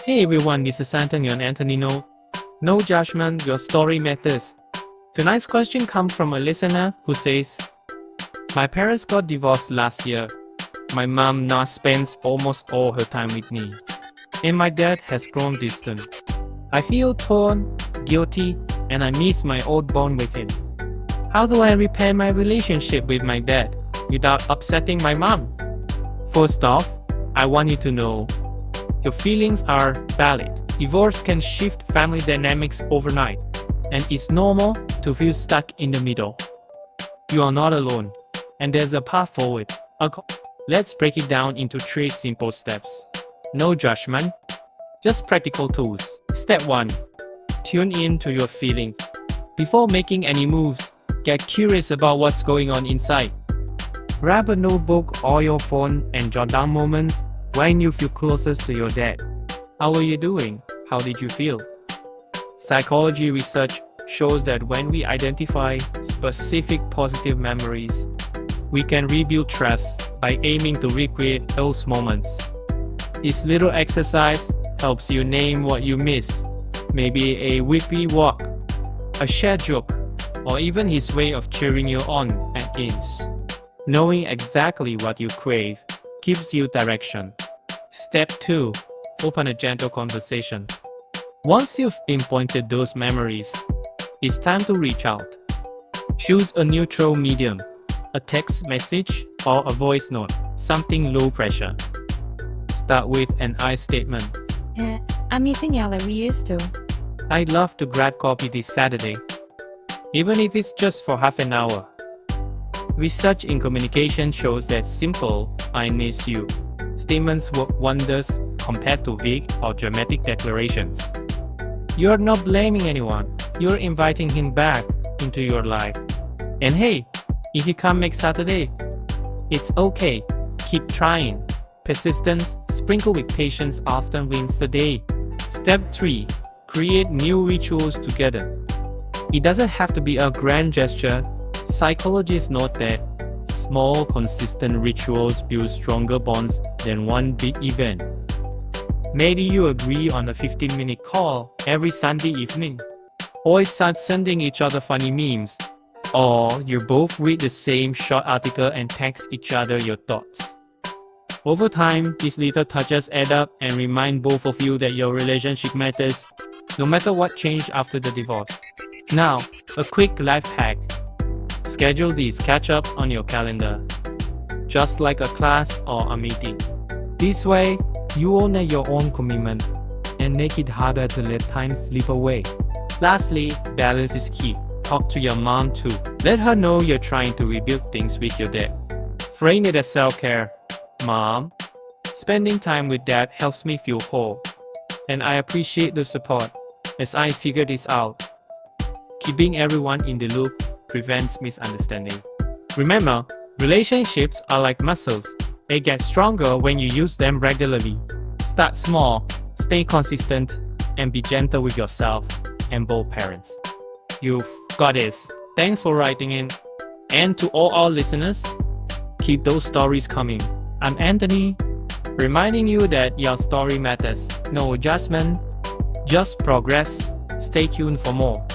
Hey everyone, this is Anthony on Anthony Note. No judgment, your story matters. Tonight's question comes from a listener who says, my parents got divorced last year. My mom now spends almost all her time with me. And my dad has grown distant. I feel torn, guilty, and I miss my old bond with him. How do I repair my relationship with my dad without upsetting my mom? First off, I want you to know your feelings are valid. Divorce can shift family dynamics overnight, and it's normal to feel stuck in the middle. You are not alone, and there's a path forward. Let's break it down into 3 simple steps. No judgment, just practical tools. Step 1. Tune in to your feelings. Before making any moves, get curious about what's going on inside. Grab a notebook or your phone and jot down moments when you feel closest to your dad. How are you doing? How did you feel? Psychology research shows that when we identify specific positive memories, we can rebuild trust by aiming to recreate those moments. This little exercise helps you name what you miss, maybe a weekly walk, a shared joke, or even his way of cheering you on at games. Knowing exactly what you crave gives you direction. Step 2. Open a gentle conversation. Once you've pinpointed those memories, it's time to reach out. Choose a neutral medium, a text message or a voice note, something low pressure. Start with an I statement. I'm missing y'all like we used to. I'd love to grab coffee this Saturday, even if it's just for half an hour. Research in communication shows that simple, I miss you statements work wonders compared to vague or dramatic declarations. You're not blaming anyone, you're inviting him back into your life. And hey, if he can't make Saturday, it's okay, keep trying. Persistence, sprinkled with patience, often wins the day. Step 3. Create new rituals together. It doesn't have to be a grand gesture. Psychologists note that small, consistent rituals build stronger bonds than one big event. Maybe you agree on a 15-minute call every Sunday evening, or start sending each other funny memes, or you both read the same short article and text each other your thoughts. Over time, these little touches add up and remind both of you that your relationship matters, no matter what changed after the divorce. Now, a quick life hack. Schedule these catch-ups on your calendar, just like a class or a meeting. This way, you honor your own commitment and make it harder to let time slip away. Lastly, balance is key. Talk to your mom too. Let her know you're trying to rebuild things with your dad. Frame it as self-care. Mom, spending time with dad helps me feel whole, and I appreciate the support as I figure this out. Keeping everyone in the loop prevents misunderstanding. Remember, relationships are like muscles. They get stronger when you use them regularly. Start small, stay consistent, and be gentle with yourself and both parents. You've got this. Thanks for writing in. And to all our listeners, keep those stories coming. I'm Anthony, reminding you that your story matters. No judgment, just progress. Stay tuned for more.